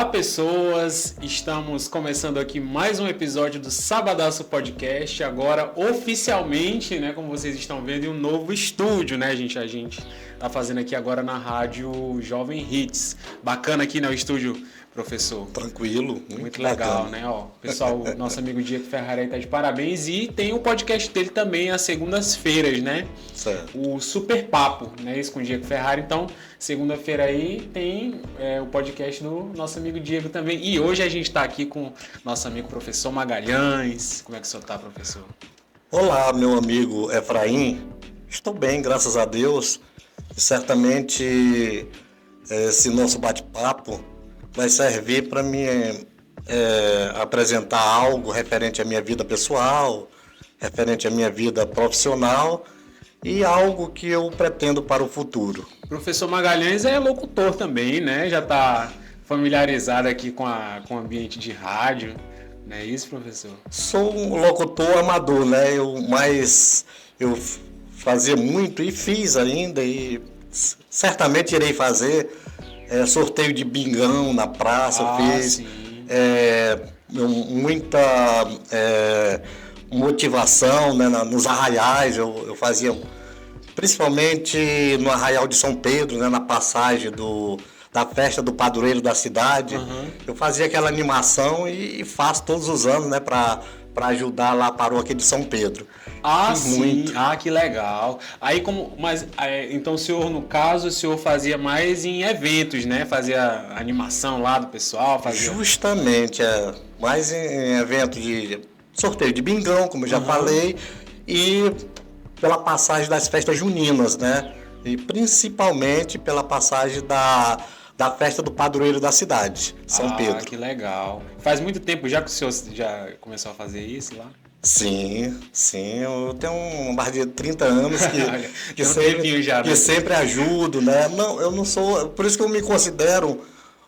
Olá, pessoas! Estamos começando aqui mais um episódio do Sabadaço Podcast. Agora, oficialmente, né, como vocês estão vendo, em um novo estúdio, né, gente? A gente tá fazendo aqui agora na rádio Jovem Hits. Bacana aqui, né, o estúdio, professor? Tranquilo, muito legal, né? Ó, pessoal, nosso amigo Diego Ferrari tá de parabéns. E tem o podcast dele também às segundas-feiras, né? Certo. O Super Papo, né? Isso com o Diego Ferrari. Então, segunda-feira aí tem o podcast do nosso amigo Diego também. E hoje a gente tá aqui com nosso amigo professor Magalhães. Como é que o senhor tá, professor? Olá, meu amigo Efraim. Estou bem, graças a Deus. E certamente esse nosso bate-papo vai servir para me apresentar algo referente à minha vida pessoal, referente à minha vida profissional e algo que eu pretendo para o futuro. Professor Magalhães é locutor também, né? Já está familiarizado aqui com o ambiente de rádio, não é isso, professor? Sou um locutor amador, né? Eu fazia muito e fiz ainda e certamente irei fazer. Sorteio de bingão na praça, eu fiz muita motivação, né, nos arraiais, eu fazia, principalmente no Arraial de São Pedro, né, na passagem da festa do padroeiro da cidade. Eu fazia aquela animação e faço todos os anos, né, para ajudar lá a paróquia de São Pedro. Ah, sim. Muito. Ah, que legal. Aí então o senhor, no caso, o senhor fazia mais em eventos, né? Fazia animação lá do pessoal, fazia... Justamente, mais em eventos de sorteio de bingão, como eu já falei, e pela passagem das festas juninas, né? E principalmente pela passagem da festa do padroeiro da cidade, São Pedro. Ah, que legal. Faz muito tempo já que o senhor já começou a fazer isso lá? Sim, eu tenho um bar de 30 anos que sempre ajudo, né? Não, eu não sou, por isso que eu me considero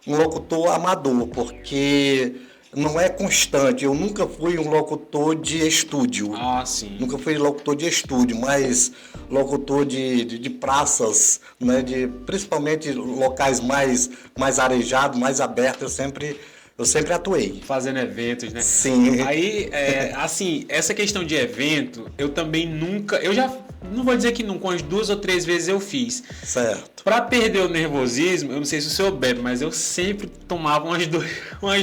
um locutor amador, porque não é constante. Eu nunca fui um locutor de estúdio. Ah, sim. Nunca fui locutor de estúdio, mas locutor de praças, né? Principalmente locais mais arejados, mais abertos, eu sempre atuei. Fazendo eventos, né? Sim. Aí, assim, essa questão de evento, eu também nunca... Eu já, não vou dizer que nunca, umas 2 ou 3 vezes eu fiz. Certo. Pra perder o nervosismo, eu não sei se o senhor bebe, mas eu sempre tomava umas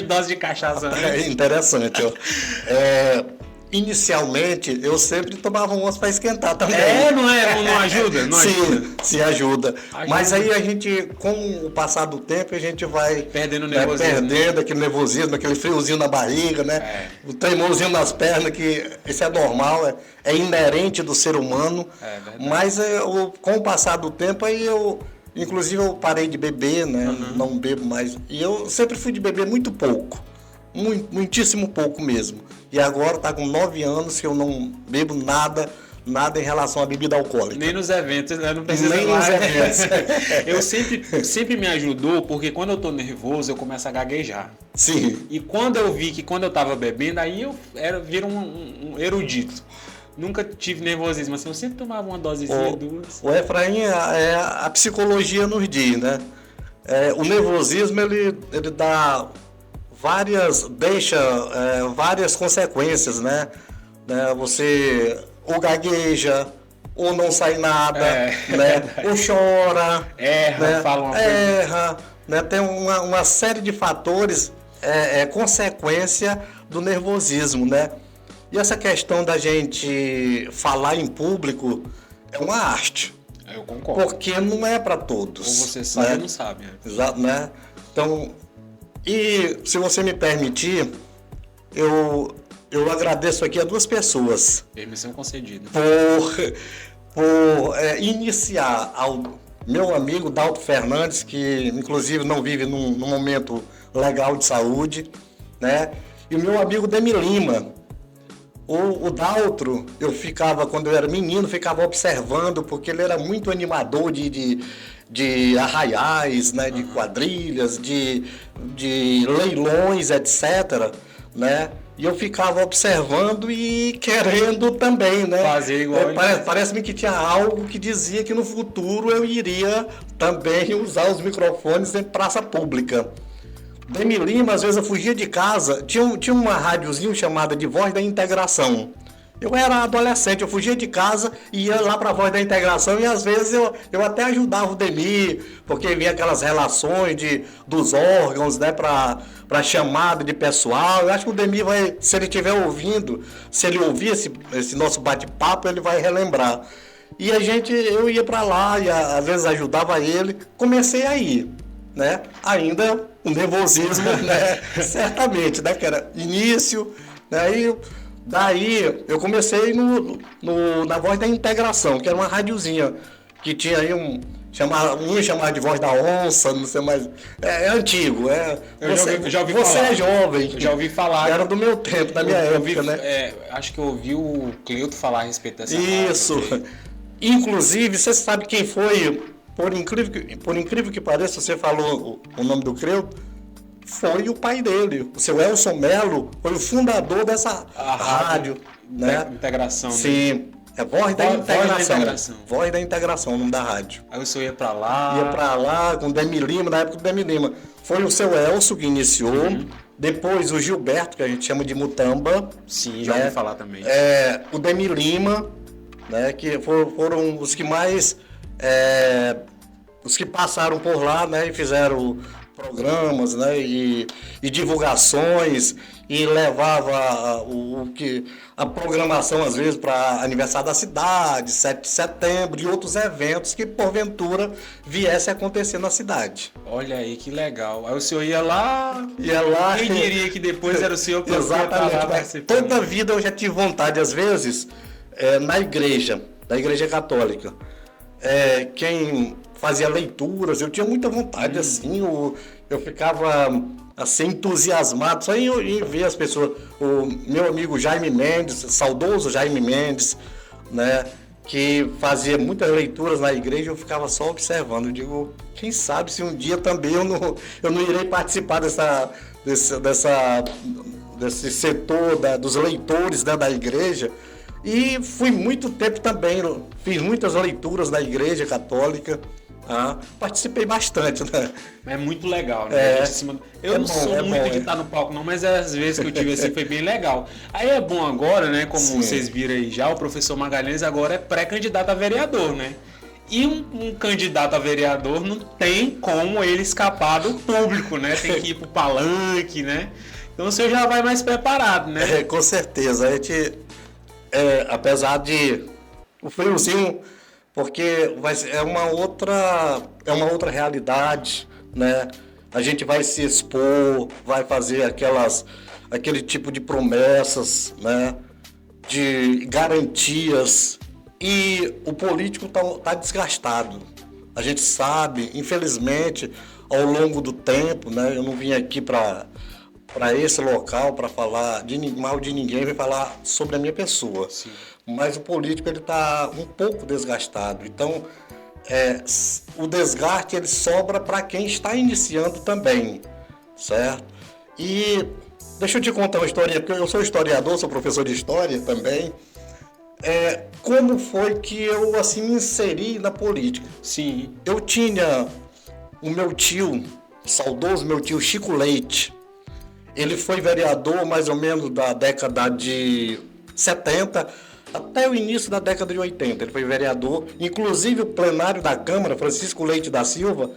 doses de cachaça antes. É interessante, ó. Inicialmente, eu sempre tomava umas para esquentar também. Não ajuda? Não Sim, ajuda. Se ajuda. Mas aí a gente, com o passar do tempo, a gente vai perdendo o nervosismo. Perdendo aquele nervosismo, aquele friozinho na barriga, né? O tremozinho nas pernas, que isso é normal, é inerente do ser humano. É verdade. Mas com o passar do tempo, aí inclusive eu parei de beber, né? Não bebo mais. E eu sempre fui de beber muito pouco. Muitíssimo pouco mesmo. E agora está com 9 anos que eu não bebo nada em relação à bebida alcoólica. Nem nos eventos, né? Não precisa nem nos eventos. Eu sempre me ajudou, porque quando eu tô nervoso, eu começo a gaguejar. Sim. E quando eu vi que quando eu tava bebendo, aí eu viro um erudito. Nunca tive nervosismo, assim, eu sempre tomava uma dosezinha, 2. O Efraim, a psicologia nos diz, né? O nervosismo, ele dá... deixa várias consequências, né? Você ou gagueja, ou não sai nada, né? Ou chora, erra, fala uma coisa. Né? Tem uma série de fatores, consequência do nervosismo, né? E essa questão da gente falar em público é uma arte. Eu concordo. Porque não é para todos. Ou você sabe ou não sabe. Exato, né? Então... E, se você me permitir, eu agradeço aqui a 2 pessoas. Permissão concedida. Por iniciar ao meu amigo Dalto Fernandes, que inclusive não vive num momento legal de saúde, né? E o meu amigo Demi Lima. O Daltro, quando eu era menino, ficava observando, porque ele era muito animador de arraiais, né, de quadrilhas, de leilões, etc., né? E eu ficava observando e querendo também, né? Fazer igual. Parece-me que tinha algo que dizia que no futuro eu iria também usar os microfones em praça pública. Demi Lima, às vezes eu fugia de casa, tinha uma rádiozinha chamada de Voz da Integração. Eu era adolescente, eu fugia de casa e ia lá para a Voz da Integração e às vezes eu até ajudava o Demi, porque vinha aquelas relações dos órgãos, né, para chamada de pessoal. Eu acho que o Demi vai, se ele estiver ouvindo, se ele ouvir esse nosso bate-papo, ele vai relembrar. E eu ia para lá e às vezes ajudava ele. Comecei a ir, né? Ainda um nervosismo, né? Certamente, né? Que era início, né? E daí eu comecei na Voz da Integração, que era uma radiozinha que tinha aí chamava de Voz da Onça, não sei mais. É antigo, Eu já ouvi você falar. é jovem. Eu já ouvi falar. Era do meu tempo, da minha época, né? Acho que eu ouvi o Cleuto falar a respeito dessa Isso. rádio. Inclusive, você sabe quem foi, por incrível que pareça, você falou o nome do Cleuto, foi o pai dele. O seu Elson Melo foi o fundador dessa rádio, né? Integração. Sim. Né? É Voz da Integração. Voz da Integração, o nome da rádio. Aí o senhor ia pra lá. Ia pra lá com o Demi Lima, na época do Demi Lima. Foi o seu Elson que iniciou. Depois o Gilberto, que a gente chama de Mutamba. Sim, já ouvi falar também. O Demi Lima, né? Que foram os que mais. Os que passaram por lá, né? E fizeram programas, né? E divulgações. E levava a programação, às vezes, para aniversário da cidade, 7 de setembro e outros eventos que, porventura, viessem a acontecer na cidade. Olha aí, que legal. Aí o senhor ia lá, quem diria que depois era o senhor que Exatamente. Toda a vida eu já tive vontade, às vezes, da igreja católica. Quem fazia leituras, eu tinha muita vontade, assim, eu ficava assim, entusiasmado, só em ver as pessoas. O meu amigo Jaime Mendes, saudoso Jaime Mendes, né, que fazia muitas leituras na igreja, eu ficava só observando. Eu digo, quem sabe se um dia também eu não irei participar desse setor dos leitores, né, da igreja. E fui muito tempo também, fiz muitas leituras na igreja católica. Participei bastante, né? É muito legal, né? Eu não sou muito de estar no palco, não, mas as vezes que eu tive assim foi bem legal. Aí é bom agora, né? Como vocês viram aí já, o professor Magalhães agora é pré-candidato a vereador, né? E um candidato a vereador não tem como ele escapar do público, né? Tem que ir pro palanque, né? Então o senhor já vai mais preparado, né? Com certeza. A gente, apesar de o friozinho, porque é uma outra realidade, né? A gente vai se expor, vai fazer aquele tipo de promessas, né? De garantias, e o político tá desgastado. A gente sabe, infelizmente, ao longo do tempo, né? Eu não vim aqui para esse local para falar mal de ninguém, vim falar sobre a minha pessoa. Sim. Mas o político ele está um pouco desgastado. Então, o desgaste ele sobra para quem está iniciando também, certo? E deixa eu te contar uma história, porque eu sou historiador, sou professor de história também. Como foi que eu assim me inseri na política? Sim. Eu tinha o meu tio, saudoso meu tio Chico Leite. Ele foi vereador mais ou menos da década de 70 até o início da década de 80. Ele foi vereador. Inclusive o plenário da Câmara, Francisco Leite da Silva,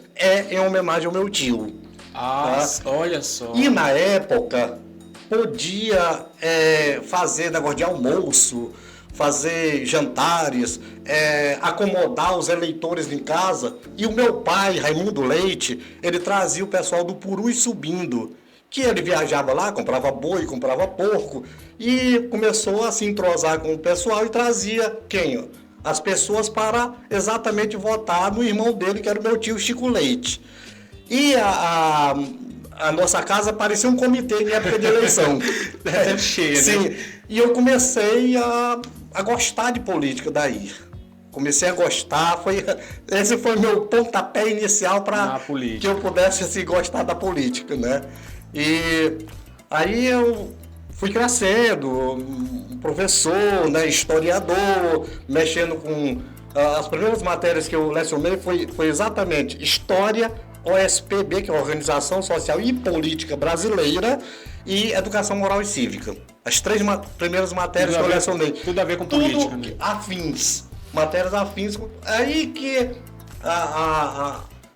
em homenagem ao meu tio. Olha só. E na época podia fazer negócio de almoço, fazer jantares, acomodar os eleitores em casa. E o meu pai, Raimundo Leite, ele trazia o pessoal do Purus Subindo, que ele viajava lá, comprava boi, comprava porco, e começou a se entrosar com o pessoal e trazia quem? As pessoas para exatamente votar no irmão dele, que era o meu tio Chico Leite. E a nossa casa parecia um comitê em época de eleição. Cheia, sim. Né? E eu comecei a gostar de política daí. Comecei a gostar, esse foi meu pontapé inicial para que eu pudesse assim, gostar da política, né? E aí eu fui crescendo, professor, né, historiador, mexendo com... As primeiras matérias que eu lecionei foi exatamente história OSPB, que é a Organização Social e Política Brasileira, e Educação Moral e Cívica. As 3 primeiras matérias que eu lecionei. Tudo a ver com política, né? Afins. Matérias afins. Aí que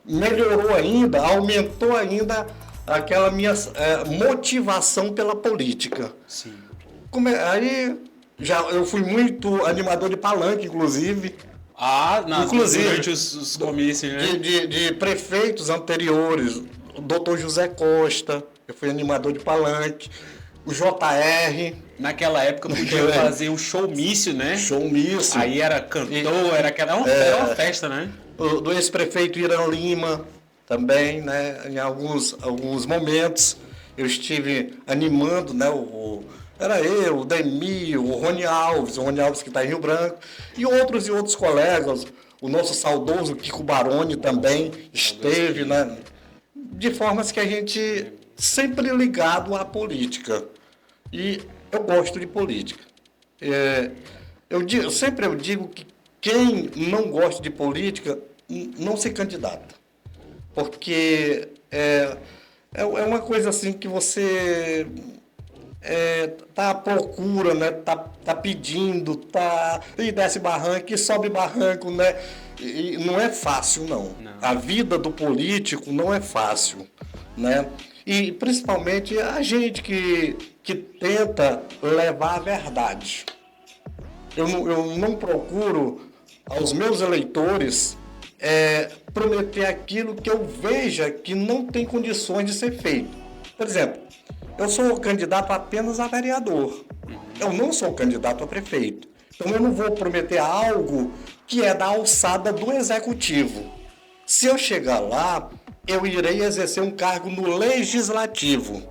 melhorou ainda, aumentou ainda aquela minha motivação pela política. Sim. Aí eu fui muito animador de palanque, inclusive. Durante os comícios, né? De prefeitos anteriores, o Dr. José Costa, eu fui animador de palanque, o JR. Naquela época podia fazer um showmício, né? Showmício. Aí era cantor, era uma festa, né? Do ex-prefeito Irã Lima também, né? Em alguns momentos eu estive animando, né? Era eu, o Demir, o Rony Alves que está em Rio Branco, e outros colegas, o nosso saudoso Kiko Baroni também esteve, né? De formas que a gente sempre ligado à política. E eu gosto de política. Eu digo que quem não gosta de política não se candidata. Porque é uma coisa assim que você tá à procura, né? Tá pedindo, e desce barranco, e sobe barranco, né? E não é fácil, não. A vida do político não é fácil, né? E principalmente a gente que tenta levar a verdade. Eu não procuro aos meus eleitores prometer aquilo que eu veja que não tem condições de ser feito. Por exemplo, eu sou candidato apenas a vereador. Eu não sou candidato a prefeito. Então eu não vou prometer algo que é da alçada do executivo. Se eu chegar lá, eu irei exercer um cargo no legislativo,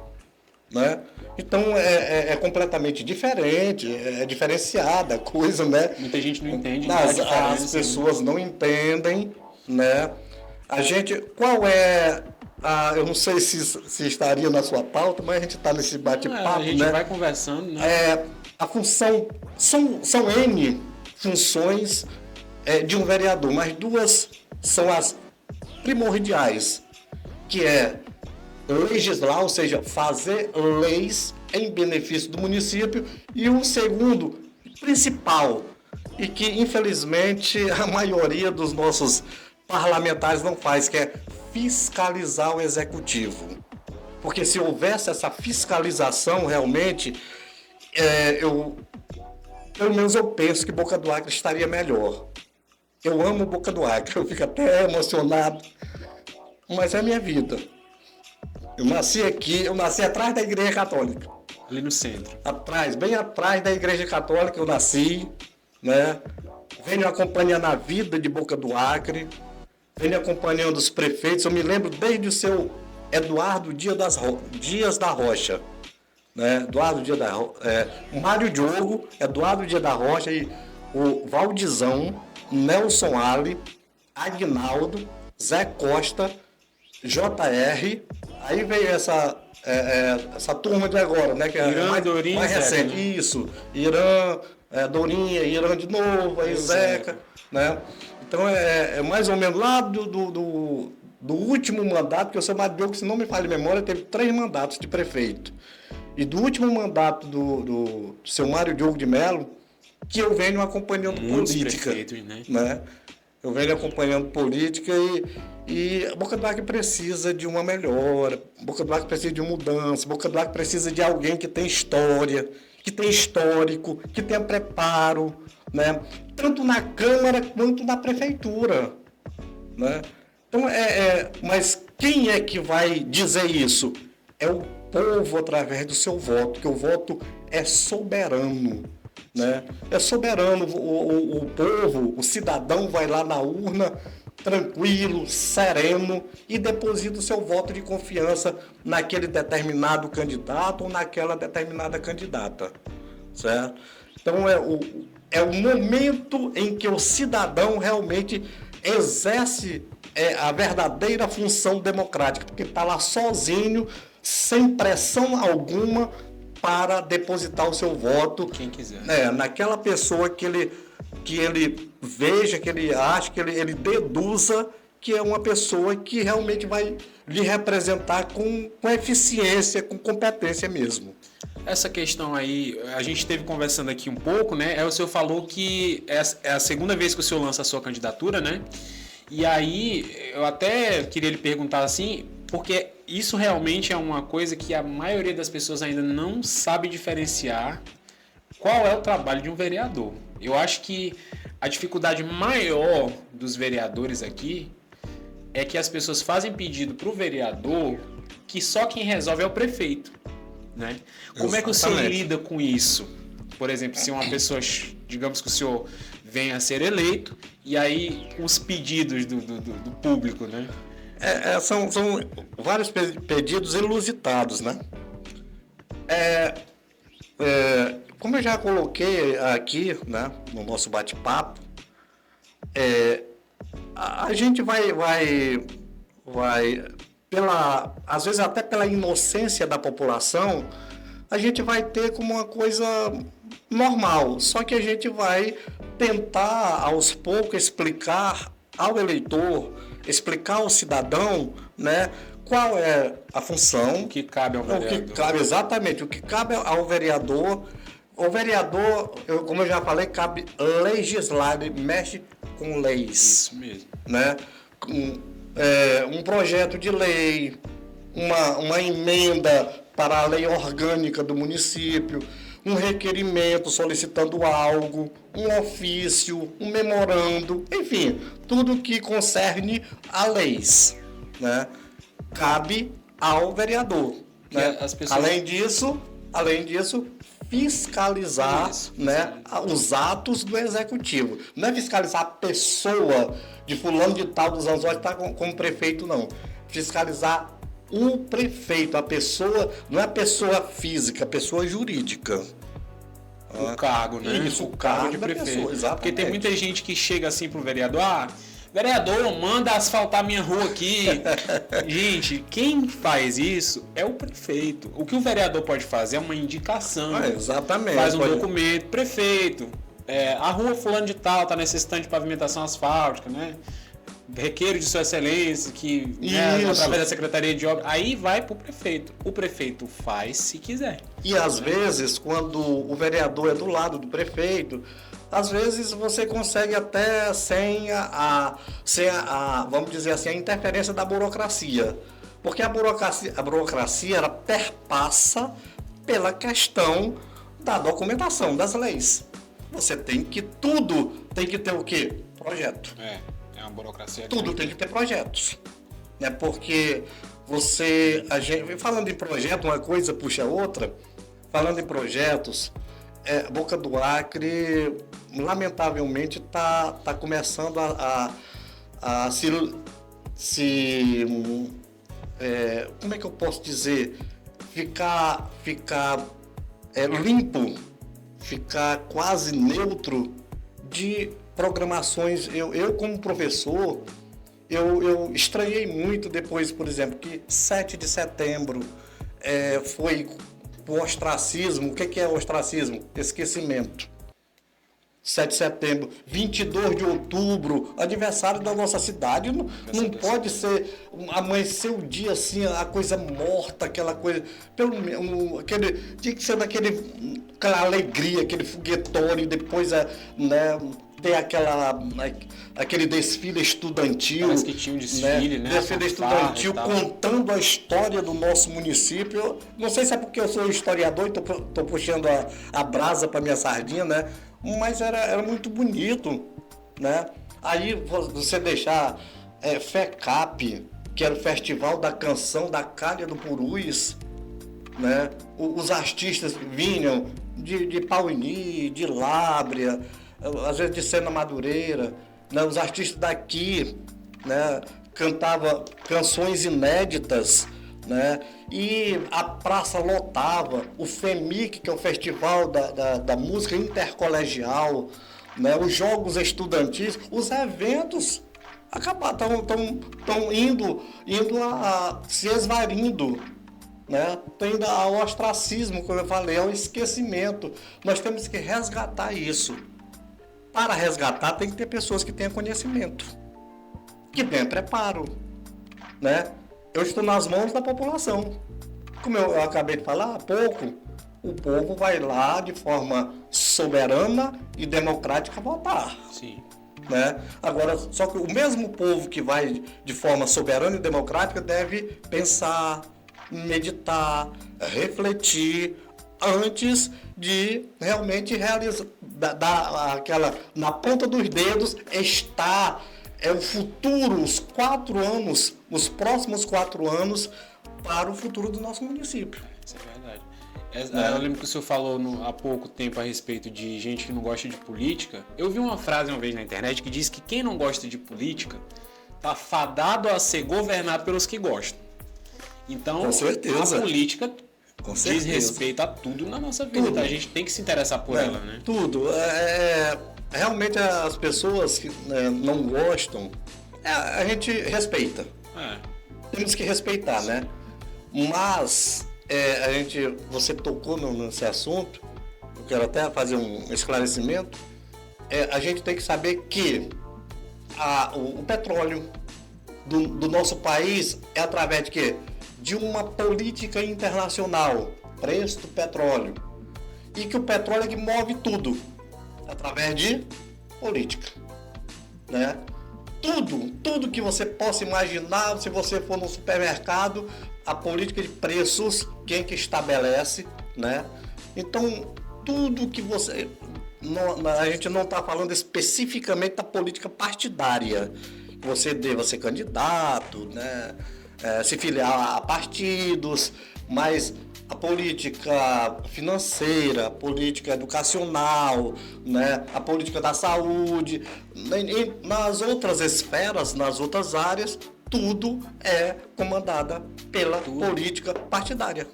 né? Então é completamente diferente, é diferenciada a coisa, né? Muita gente não entende. As pessoas não entendem, né? Eu não sei se estaria na sua pauta, mas a gente está nesse bate-papo, a gente né? vai conversando, né? A função, são N funções de um vereador, mas 2 são as primordiais, que é legislar, ou seja, fazer leis em benefício do município, e o segundo, principal, e que infelizmente a maioria dos nossos parlamentares não faz, que é fiscalizar o executivo. Porque se houvesse essa fiscalização realmente, pelo menos eu penso que Boca do Acre estaria melhor. Eu amo Boca do Acre, eu fico até emocionado, mas é a minha vida. Eu nasci aqui, eu nasci atrás da Igreja Católica. Ali no centro. Bem atrás da Igreja Católica eu nasci, né? Venho acompanhando a vida de Boca do Acre, venho acompanhando os prefeitos. Eu me lembro desde o seu Eduardo Dias da Rocha, né? Mário Diogo, Eduardo Dias da Rocha e o Valdizão, Nelson Ali, Aguinaldo, Zé Costa, JR, aí veio essa turma de agora, né? Que Irã, é Dorinha, mais recente. Zeca, né? Isso, Irã, Dorinha, Irã de novo, aí Zeca, né? Então é mais ou menos lá do último mandato, que o seu Mário Diogo, se não me falha a memória, teve 3 mandatos de prefeito. E do último mandato do seu Mário Diogo de Mello, que eu venho acompanhando política, né? Eu venho acompanhando política e Boca do Acre precisa de uma melhora, Boca do Acre precisa de uma mudança, Boca do Acre precisa de alguém que tem história, que tem histórico, que tenha preparo, né? Tanto na Câmara quanto na Prefeitura, né? Então, mas quem é que vai dizer isso? É o povo através do seu voto, porque o voto é soberano, né? É soberano, o povo, o cidadão vai lá na urna tranquilo, sereno e deposita o seu voto de confiança naquele determinado candidato ou naquela determinada candidata, certo? Então é o momento em que o cidadão realmente exerce a verdadeira função democrática, porque está lá sozinho, sem pressão alguma, para depositar o seu voto, quem quiser, naquela pessoa que ele veja, que ele ache, que ele deduza que é uma pessoa que realmente vai lhe representar com eficiência, com competência mesmo. Essa questão aí, a gente esteve conversando aqui um pouco, né? O senhor falou que é a segunda vez que o senhor lança a sua candidatura, né? E aí, eu até queria lhe perguntar assim, porque isso realmente é uma coisa que a maioria das pessoas ainda não sabe diferenciar qual é o trabalho de um vereador. Eu acho que a dificuldade maior dos vereadores aqui é que as pessoas fazem pedido para o vereador que só quem resolve é o prefeito, né? Como é que o senhor lida com isso? Por exemplo, se uma pessoa, digamos que o senhor venha a ser eleito, e aí os pedidos do público, né? São vários pedidos inusitados, né? Como eu já coloquei aqui, né, no nosso bate-papo, a gente vai às vezes até pela inocência da população, a gente vai ter como uma coisa normal, só que a gente vai tentar aos poucos explicar ao eleitor, explicar ao cidadão, né, qual é a função, O que cabe ao vereador. o que cabe exatamente, o que cabe ao vereador. O vereador, como eu já falei, cabe legislar, ele mexe com leis. Isso mesmo. Né? Um projeto de lei, uma emenda para a lei orgânica do município, um requerimento solicitando algo, um ofício, um memorando, enfim, tudo que concerne a leis, né? Cabe ao vereador. Né? As pessoas... Além disso, fiscalizar, né, os atos do executivo. Não é fiscalizar a pessoa de fulano de tal dos Anzóis que está como prefeito, não. Fiscalizar o prefeito, a pessoa, não é a pessoa física, a pessoa jurídica. O cargo, né? Isso, o cargo de prefeito. Pessoa, exatamente. Porque tem muita gente que chega assim pro vereador, vereador, manda asfaltar minha rua aqui. Gente, quem faz isso é o prefeito. O que o vereador pode fazer é uma indicação. Exatamente. Faz um documento, prefeito, a rua fulano de tal está necessitando de pavimentação asfáltica, né? Requeiro de sua excelência, que através da Secretaria de Obras, aí vai para o prefeito. O prefeito faz se quiser. E às vezes, quando o vereador é do lado do prefeito, às vezes você consegue até sem vamos dizer assim, a interferência da burocracia. Porque a burocracia ela perpassa pela questão da documentação das leis. Você tudo tem que ter o quê? Projeto. É uma burocracia. Tudo tem que ter projetos. Né? Porque falando em projeto, uma coisa puxa a outra. Falando em projetos, Boca do Acre, lamentavelmente, está começando a como é que eu posso dizer? Ficar limpo, ficar quase neutro de programações. Eu como professor, eu estranhei muito depois, por exemplo, que 7 de setembro foi o ostracismo. O que é o ostracismo? Esquecimento. 7 de setembro, 22 de outubro, aniversário da nossa cidade, não pode ser amanhecer o dia assim, a coisa morta, aquela coisa, tinha que ser aquela alegria, aquele foguetório, depois ter aquele desfile estudantil. Parece que tinha um desfile, né? Desfile estudantil contando a história do nosso município. Eu não sei se é porque eu sou historiador e estou puxando a brasa para minha sardinha, né? Mas era muito bonito, né? Aí você deixar FECAP, que era o Festival da Canção da Calha do Purus, né? Os artistas vinham de Pauini, de Lábrea, às vezes de Sena Madureira, né? Os artistas daqui, né, cantavam canções inéditas, né? E a praça lotava, o FEMIC, que é o Festival da Música Intercolegial, né? Os jogos estudantis, os eventos estão indo se esvarindo, né? Estão indo ao ostracismo, como eu falei, ao esquecimento. Nós temos que resgatar isso. Para resgatar, tem que ter pessoas que tenham conhecimento, que tenha preparo, né? Eu estou nas mãos da população. Como eu acabei de falar há pouco, o povo vai lá de forma soberana e democrática votar. Sim. Né? Agora, só que o mesmo povo que vai de forma soberana e democrática deve pensar, meditar, refletir antes de realmente realizar, aquela, na ponta dos dedos está o futuro, os 4 anos, os próximos 4 anos para o futuro do nosso município. Isso é verdade. Eu lembro que o senhor falou há pouco tempo a respeito de gente que não gosta de política. Eu vi uma frase uma vez na internet que diz que quem não gosta de política está fadado a ser governado pelos que gostam. Então, com certeza, a política com diz certeza respeito a tudo na nossa vida. Tá? A gente tem que se interessar por ela, né? Tudo. Realmente as pessoas que não gostam, a gente respeita. Temos que respeitar, né? Mas você tocou nesse assunto, eu quero até fazer um esclarecimento. A gente tem que saber que o petróleo do nosso país é através de quê? De uma política internacional, preço do petróleo. E que o petróleo é que move tudo, através de política, né? Tudo que você possa imaginar, se você for no supermercado, a política de preços, quem que estabelece, né? Então, tudo que você... a gente não está falando especificamente da política partidária. Você deva ser candidato, né? Se filiar a partidos, mas a política financeira, a política educacional, né? A política da saúde, nas outras esferas, nas outras áreas, tudo é comandada pela política partidária.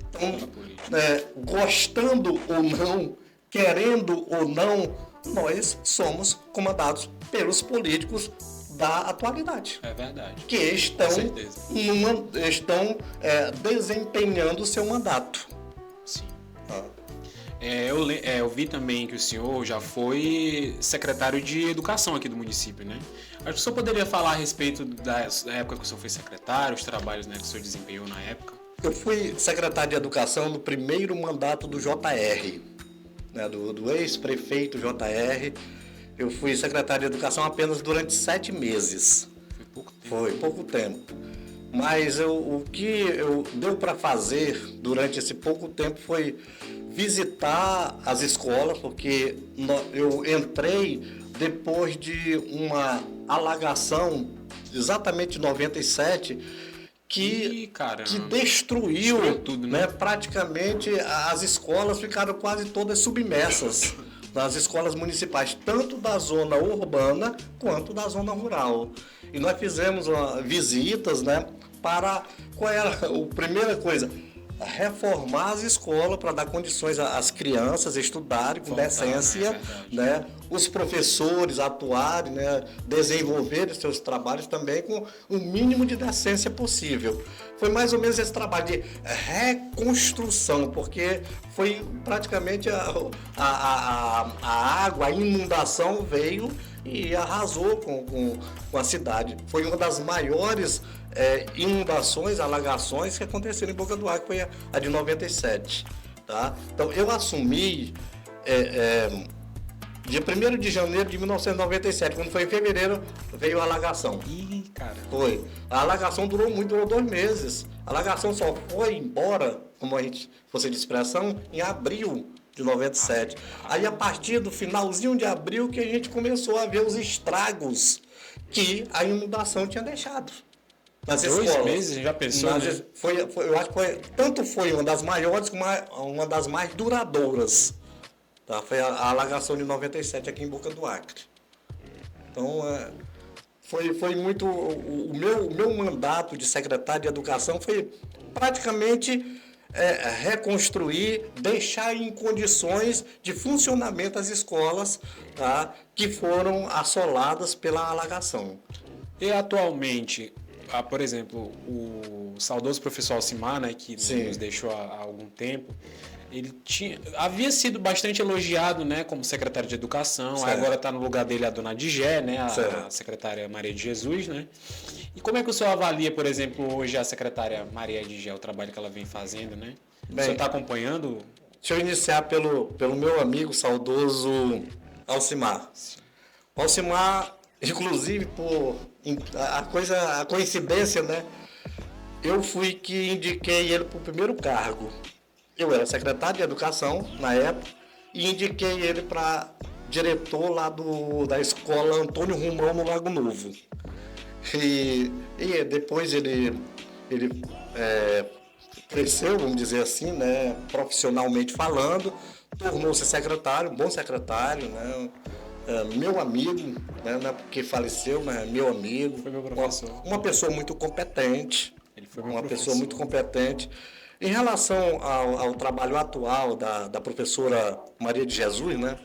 Então, gostando ou não, querendo ou não, nós somos comandados pelos políticos da atualidade. É verdade. Que estão desempenhando o seu mandato. Sim. Eu vi também que o senhor já foi secretário de Educação aqui do município, né? Acho que o senhor poderia falar a respeito da época que o senhor foi secretário, os trabalhos, né, que o senhor desempenhou na época. Eu fui secretário de Educação no primeiro mandato do JR, né, do ex-prefeito JR. Eu fui secretário de Educação apenas durante 7 meses. Foi pouco tempo. Mas o que deu para fazer durante esse pouco tempo foi visitar as escolas, porque eu entrei depois de uma alagação, exatamente em 97, que destruiu tudo, né? Praticamente as escolas ficaram quase todas submersas. Das escolas municipais, tanto da zona urbana quanto da zona rural. E nós fizemos visitas, né, qual era a primeira coisa? Reformar as escolas para dar condições às crianças estudarem com decência, né? Os professores atuarem, né? Desenvolverem seus trabalhos também com o mínimo de decência possível. Foi mais ou menos esse trabalho de reconstrução, porque foi praticamente a água, a inundação veio e arrasou com a cidade. Foi uma das maiores inundações, alagações que aconteceram em Boca do Acre, foi a de 97. Tá? Então eu assumi dia 1º de janeiro de 1997, quando foi em fevereiro, veio a alagação. Ih, cara. Foi. A alagação durou 2 meses. A alagação só foi embora, como a gente fosse de expressão, em abril de 97. Aí a partir do finalzinho de abril que a gente começou a ver os estragos que a inundação tinha deixado. Nas 2 escolas. meses, já pensou, né? Eu acho que foi uma das maiores como uma das mais duradouras. Tá? Foi a alagação de 97 aqui em Boca do Acre. Então, foi muito... O meu mandato de secretário de Educação foi praticamente reconstruir, deixar em condições de funcionamento as escolas, tá? Que foram assoladas pela alagação. E atualmente, por exemplo, o saudoso professor Alcimar, né, que nos deixou há algum tempo, ele havia sido bastante elogiado, né, como secretário de Educação. Agora está no lugar dele a dona Digé, né, a secretária Maria de Jesus, né? E como é que o senhor avalia, por exemplo, hoje a secretária Maria Digé, o trabalho que ela vem fazendo, né? O senhor está acompanhando? Deixa eu iniciar pelo meu amigo saudoso Alcimar. O Alcimar, inclusive, por a coincidência, né? Eu fui que indiquei ele para o primeiro cargo. Eu era secretário de Educação na época e indiquei ele para diretor lá da escola Antônio Romão no Lago Novo. E depois ele cresceu, vamos dizer assim, né, profissionalmente falando, tornou-se secretário, um bom secretário, né, meu amigo, né, não é porque faleceu, mas meu amigo. Foi meu professor. Uma pessoa muito competente. Ele foi meu professor. Muito competente. Em relação ao trabalho atual da professora Maria de Jesus, né?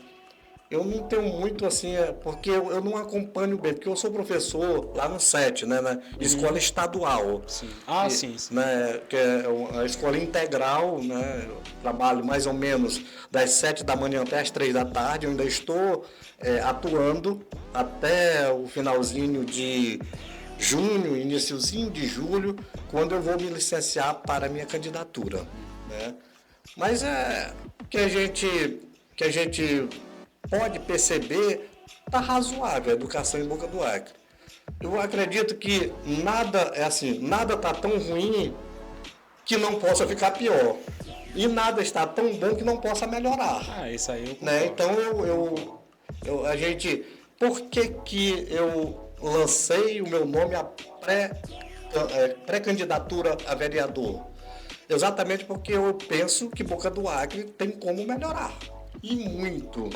Eu não tenho muito assim, porque eu não acompanho bem, porque eu sou professor lá no SET, né? Na escola estadual. Sim. Sim. Né, que é a escola integral, né? Eu trabalho mais ou menos das 7 da manhã até as 3 da tarde. Eu ainda estou atuando até o finalzinho de junho, iniciozinho de julho, quando eu vou me licenciar para a minha candidatura, né? Mas que a gente pode perceber, está razoável a educação em Boca do Acre. Eu acredito que nada está tão ruim que não possa ficar pior. E nada está tão bom que não possa melhorar. Isso aí eu concordo. Né? Então por que eu lancei o meu nome a pré-candidatura a vereador? Exatamente porque eu penso que Boca do Acre tem como melhorar. E muito.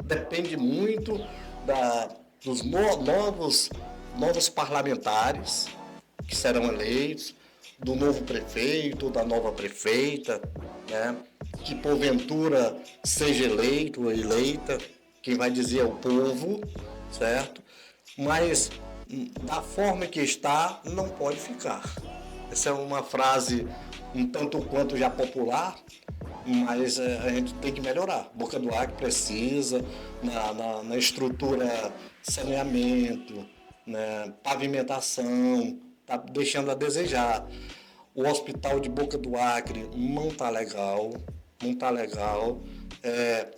Depende muito dos novos parlamentares que serão eleitos, do novo prefeito, da nova prefeita, né? Que porventura seja eleito ou eleita, quem vai dizer é o povo, certo? Mas da forma que está, não pode ficar. Essa é uma frase um tanto quanto já popular, mas a gente tem que melhorar. Boca do Acre precisa, na estrutura, saneamento, né, pavimentação, está deixando a desejar. O hospital de Boca do Acre não está legal,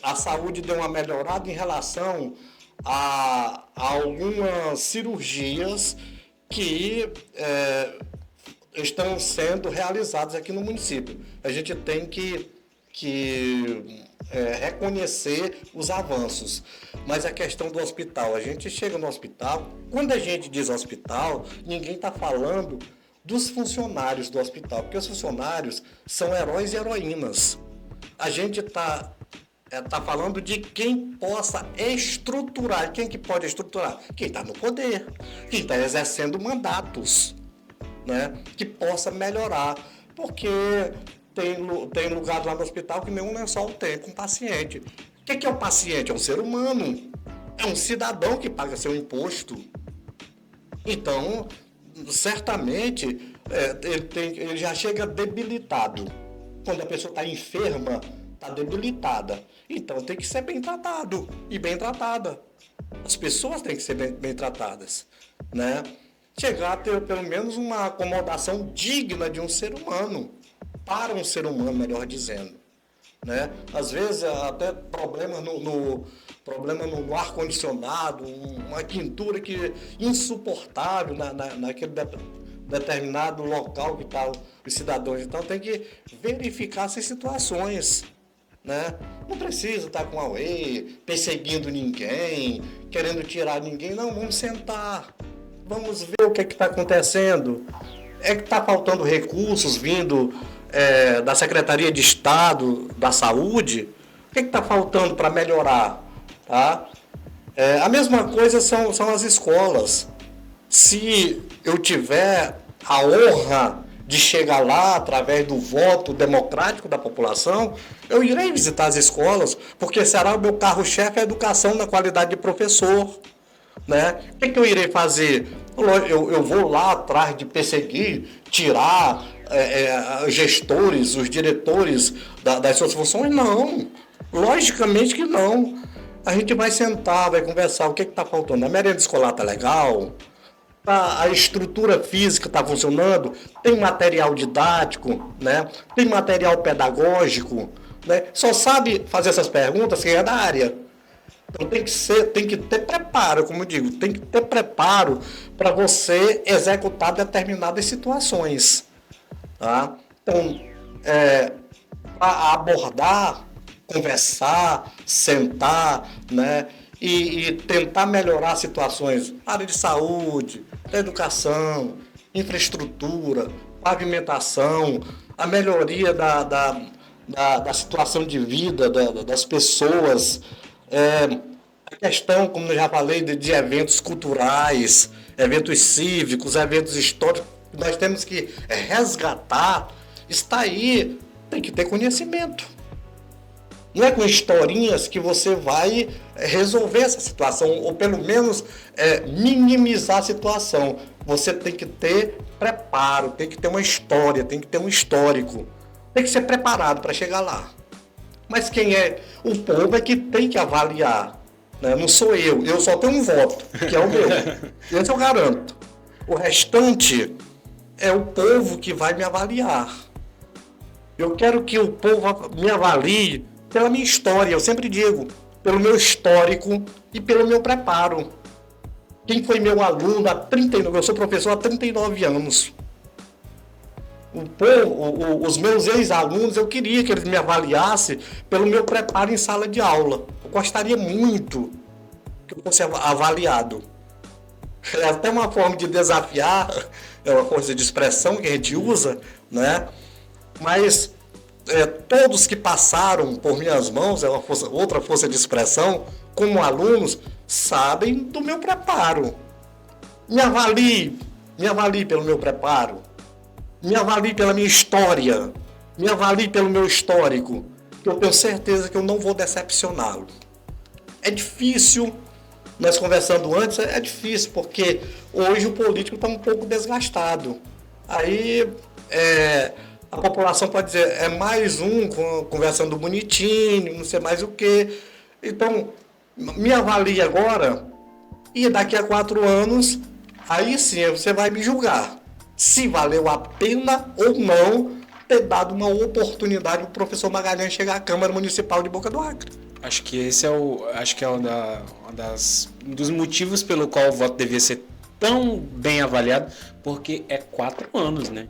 a saúde deu uma melhorada em relação a algumas cirurgias que estão sendo realizadas aqui no município. A gente tem que reconhecer os avanços. Mas a questão do hospital, a gente chega no hospital, quando a gente diz hospital, ninguém está falando dos funcionários do hospital, porque os funcionários são heróis e heroínas. A gente está falando de quem possa estruturar. Quem que pode estruturar? Quem está no poder, quem está exercendo mandatos, né? Que possa melhorar, porque tem lugar lá no hospital que nenhum lençol tem com o paciente. O que é o paciente? É um ser humano, é um cidadão que paga seu imposto. Então, certamente, ele já chega debilitado. Quando a pessoa está enferma, está debilitada. Então, tem que ser bem tratado e bem tratada. As pessoas têm que ser bem tratadas, né? Chegar a ter pelo menos uma acomodação digna de um ser humano, para um ser humano, melhor dizendo, né? Às vezes até problemas no ar-condicionado, uma quentura insuportável naquele determinado local que está os cidadãos. Então tem que verificar essas situações, né? Não precisa estar com auê, perseguindo ninguém, querendo tirar ninguém. Não, vamos sentar, vamos ver o que está acontecendo. É que está faltando recursos vindo da Secretaria de Estado da Saúde. O que está faltando para melhorar? Tá? A mesma coisa são as escolas. Se eu tiver a honra de chegar lá através do voto democrático da população, eu irei visitar as escolas, porque será o meu carro-chefe a educação na qualidade de professor, né? O que eu irei fazer? Eu vou lá atrás de perseguir, tirar gestores, os diretores das suas funções? Não. Logicamente que não. A gente vai sentar, vai conversar, o que está faltando? A merenda escolar está legal? A estrutura física está funcionando? Tem material didático, né? Tem material pedagógico, né? Só sabe fazer essas perguntas quem é da área. Então tem que ter preparo, como eu digo, tem que ter preparo para você executar determinadas situações. Tá? Então, abordar, conversar, sentar, né? E tentar melhorar situações, área de saúde, da educação, infraestrutura, pavimentação, a melhoria da situação de vida das pessoas, a questão, como eu já falei, de eventos culturais, eventos cívicos, eventos históricos, nós temos que resgatar. Está aí, tem que ter conhecimento. Não é com historinhas que você vai resolver essa situação, ou pelo menos minimizar a situação. Você tem que ter preparo, tem que ter uma história, tem que ter um histórico. Tem que ser preparado para chegar lá. Mas quem é? O povo é que tem que avaliar. Né? Não sou eu só tenho um voto, que é o meu. Esse eu garanto. O restante é o povo que vai me avaliar. Eu quero que o povo me avalie pela minha história, eu sempre digo, pelo meu histórico e pelo meu preparo. Quem foi meu aluno há 39, eu sou professor há 39 anos. O povo, os meus ex-alunos, eu queria que eles me avaliassem pelo meu preparo em sala de aula. Eu gostaria muito que eu fosse avaliado. É até uma forma de desafiar, é uma força de expressão que a gente usa, né? Mas todos que passaram por minhas mãos, é outra força de expressão, como alunos, sabem do meu preparo. Me avalie pelo meu preparo. Me avalie pela minha história. Me avalie pelo meu histórico. Eu tenho certeza que eu não vou decepcioná-lo. É difícil, nós conversando antes, é difícil, porque hoje o político está um pouco desgastado. Aí a população pode dizer, é mais um conversando bonitinho, não sei mais o quê. Então, me avalie agora e daqui a 4 anos, aí sim você vai me julgar. Se valeu a pena ou não ter dado uma oportunidade para o professor Magalhães chegar à Câmara Municipal de Boca do Acre. Acho que esse é um dos motivos pelo qual o voto devia ser tão bem avaliado, porque é 4 anos, né?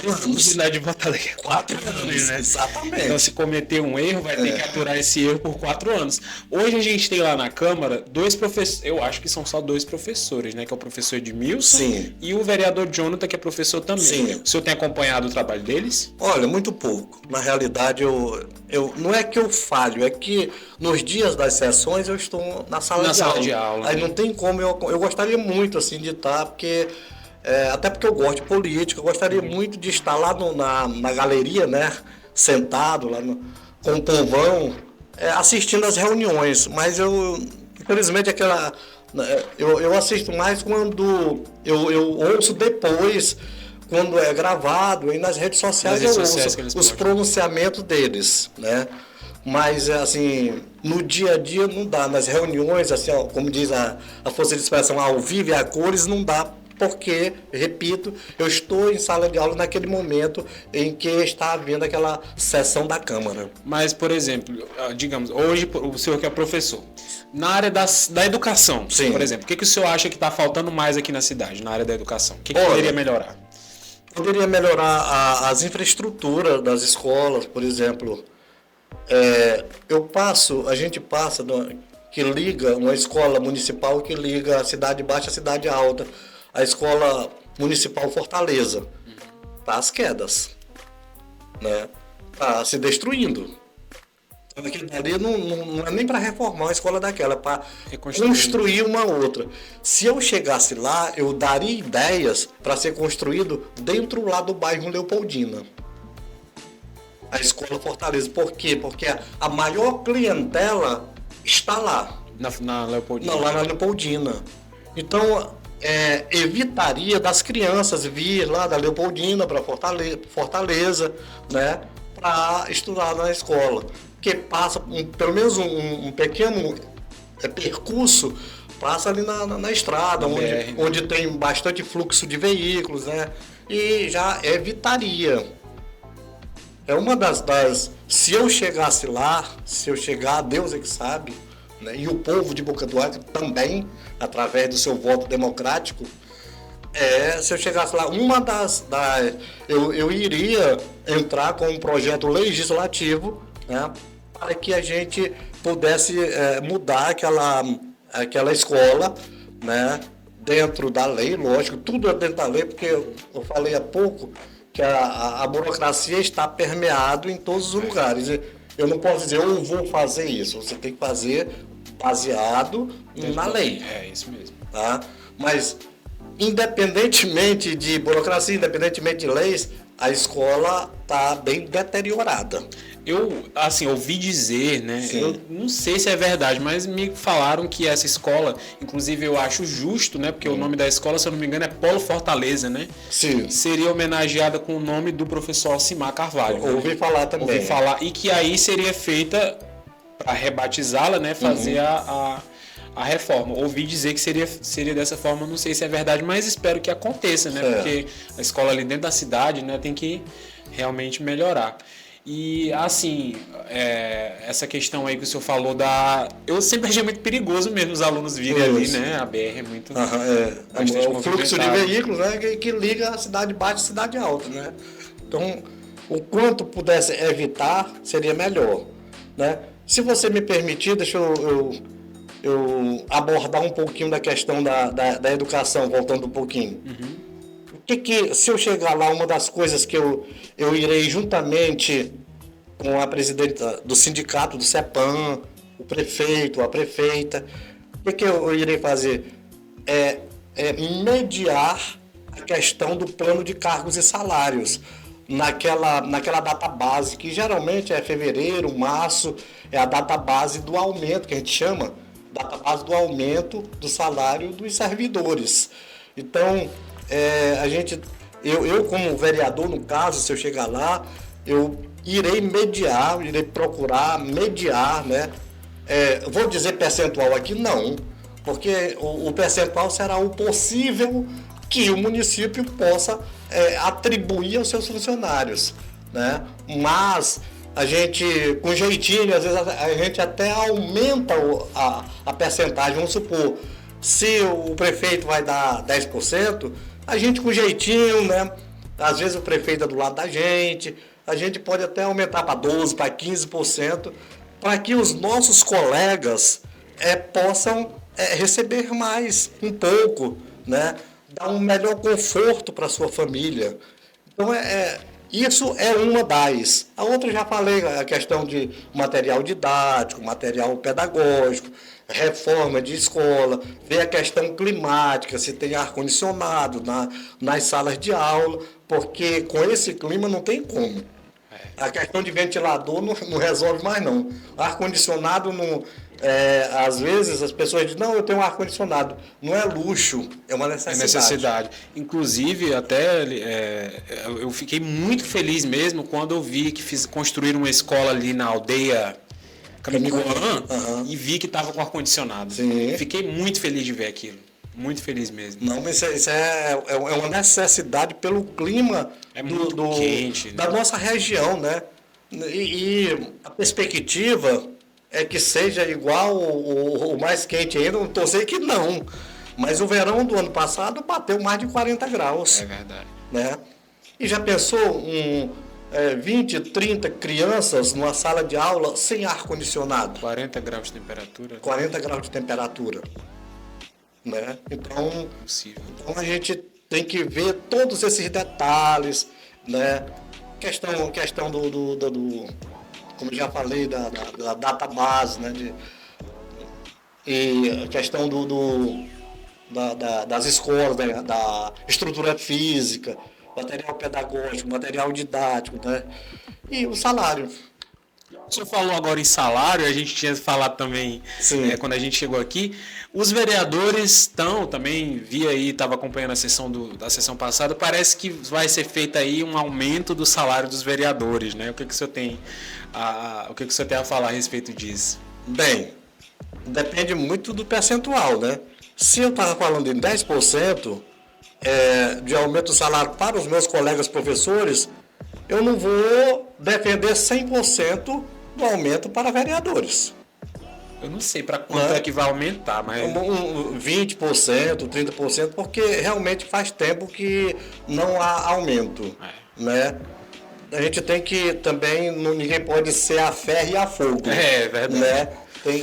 Possibilidade de votar daqui a 4 anos, né? Exatamente. Então, se cometer um erro, vai ter que aturar esse erro por 4 anos. Hoje a gente tem lá na Câmara 2 professores, eu acho que são só 2 professores, né? Que é o professor Edmilson e o vereador Jonathan, que é professor também. Sim. O senhor tem acompanhado o trabalho deles? Olha, muito pouco. Na realidade, eu não é que eu falho, é que nos dias das sessões eu estou na sala de aula. Aí não tem como, eu gostaria muito assim de estar, porque... até porque eu gosto de política, eu gostaria muito de estar lá na galeria, né, sentado lá com o povão, assistindo as reuniões, mas infelizmente eu assisto mais quando eu ouço depois, quando é gravado, e nas redes sociais eu ouço os pronunciamentos deles, né? Mas, assim, no dia a dia não dá, nas reuniões, assim, ó, como diz a força de expressão, ao vivo e a cores, não dá. Porque, repito, eu estou em sala de aula naquele momento em que está havendo aquela sessão da Câmara. Mas, por exemplo, digamos, hoje o senhor que é professor, na área da educação, Sim. Por exemplo, o que o senhor acha que está faltando mais aqui na cidade, na área da educação? O que poderia melhorar? Poderia melhorar as infraestruturas das escolas, por exemplo. A gente passa, que liga uma escola municipal que liga a cidade baixa à cidade alta. A escola municipal Fortaleza está às quedas, né? Está se destruindo. Aquilo ali não é nem para reformar uma escola daquela, é para construir uma outra. Se eu chegasse lá, eu daria ideias para ser construído dentro lá do bairro Leopoldina. A escola Fortaleza. Por quê? Porque a maior clientela está lá. Na Leopoldina. Não, lá na Leopoldina. Então, evitaria das crianças vir lá da Leopoldina para Fortaleza, né, para estudar na escola, que passa pelo menos um pequeno percurso, passa ali na estrada, onde tem bastante fluxo de veículos, né, e já evitaria. É uma das... Se eu chegasse lá, Deus é que sabe, né, e o povo de Boca do Acre também, através do seu voto democrático, se eu chegasse lá, eu iria entrar com um projeto legislativo, né, para que a gente pudesse mudar aquela escola, né, dentro da lei, lógico, tudo é dentro da lei, porque eu falei há pouco que a burocracia está permeada em todos os lugares. Eu não posso dizer, eu vou fazer isso. Você tem que fazer baseado na lei. É isso mesmo. Tá? Mas, independentemente de burocracia, independentemente de leis, a escola está bem deteriorada. Eu, assim, ouvi dizer, né? Sim. Eu não sei se é verdade, mas me falaram que essa escola, inclusive eu acho justo, né? Porque o nome da escola, se eu não me engano, é Polo Fortaleza, né? Sim. Seria homenageada com o nome do professor Alcimar Carvalho. Ouvi falar também. Ouvi falar. E que aí seria feita, para rebatizá-la, né? Fazer a reforma. Ouvi dizer que seria dessa forma, não sei se é verdade, mas espero que aconteça, né? Porque a escola ali dentro da cidade, né, tem que realmente melhorar. E, assim, essa questão aí que o senhor falou eu sempre achei muito perigoso mesmo os alunos virem ali, né? A BR é muito... o fluxo de veículos, né, que liga a cidade baixa e a cidade alta, né? Então, o quanto pudesse evitar, seria melhor, né? Se você me permitir, deixa eu abordar um pouquinho da questão da educação, voltando um pouquinho. Se eu chegar lá, uma das coisas que eu irei juntamente com a presidenta do sindicato, do CEPAM, o prefeito, a prefeita, o que eu irei fazer? Mediar a questão do plano de cargos e salários naquela data base, que geralmente é fevereiro, março, é a data base do aumento, que a gente chama, data base do aumento do salário dos servidores. Então, eu como vereador, no caso, se eu chegar lá, eu irei procurar mediar, né? Vou dizer percentual aqui? Não, porque o percentual será o possível que o município possa atribuir aos seus funcionários, né? Mas a gente, com jeitinho, às vezes a gente até aumenta a percentagem. Vamos supor, se o prefeito vai dar 10%, a gente com jeitinho, né? Às vezes o prefeito é do lado da gente, a gente pode até aumentar para 12%, para 15%, para que os nossos colegas possam receber mais, um pouco, né? Dar um melhor conforto para a sua família. Então, isso é uma das. A outra, já falei, a questão de material didático, material pedagógico, reforma de escola, ver a questão climática, se tem ar-condicionado nas salas de aula, porque com esse clima não tem como. A questão de ventilador não resolve mais, não. Ar-condicionado, às vezes, as pessoas dizem, não, eu tenho um ar-condicionado. Não é luxo, é uma necessidade. É necessidade. Inclusive, até eu fiquei muito feliz mesmo quando eu vi que construíram uma escola ali na aldeia Camicoã e vi que estava com ar-condicionado. Fiquei muito feliz de ver aquilo. Muito feliz mesmo. Não, mas isso é uma necessidade pelo clima quente, da nossa região, né? E a perspectiva é que seja igual ou mais quente ainda, não estou dizendo que não. Mas o verão do ano passado bateu mais de 40 graus. É verdade. Né? E já pensou 20, 30 crianças numa sala de aula sem ar-condicionado? 40 graus de temperatura. 40 graus de temperatura. Né? Então a gente tem que ver todos esses detalhes, né? Questão do como já falei, da data base, né? E a questão das escolas, né? Da estrutura física, material pedagógico, material didático, né? E o salário. O senhor falou agora em salário, a gente tinha falado também quando a gente chegou aqui. Os vereadores estão, também vi aí, estava acompanhando a sessão da sessão passada, parece que vai ser feito aí um aumento do salário dos vereadores, né? O que o senhor tem a falar a respeito disso? Bem, depende muito do percentual, né? Se eu estava falando em 10% de aumento do salário para os meus colegas professores, eu não vou defender 100% do aumento para vereadores. Eu não sei para quanto é que vai aumentar, mas... 20%, 30%, porque realmente faz tempo que não há aumento, né? A gente tem que também, ninguém pode ser a ferro e a fogo. É verdade. Né?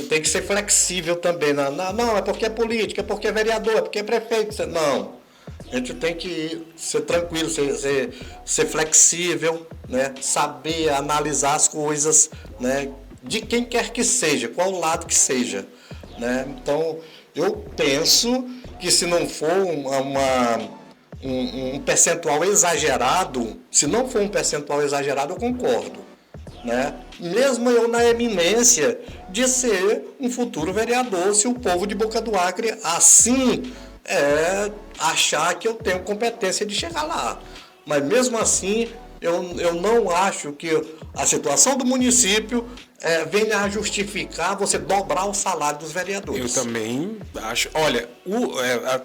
Tem que ser flexível também. Não, é porque é política, é porque é vereador, é porque é prefeito. Não. A gente tem que ser tranquilo, ser flexível, né? Saber analisar as coisas, né? De quem quer que seja, qual lado que seja. Né? Então, eu penso que se não for um percentual exagerado, se não for um percentual exagerado, eu concordo. Né? Mesmo eu na eminência de ser um futuro vereador, se o povo de Boca do Acre assim achar que eu tenho competência de chegar lá. Mas mesmo assim, eu não acho que a situação do município venha a justificar você dobrar o salário dos vereadores. Eu também acho. Olha,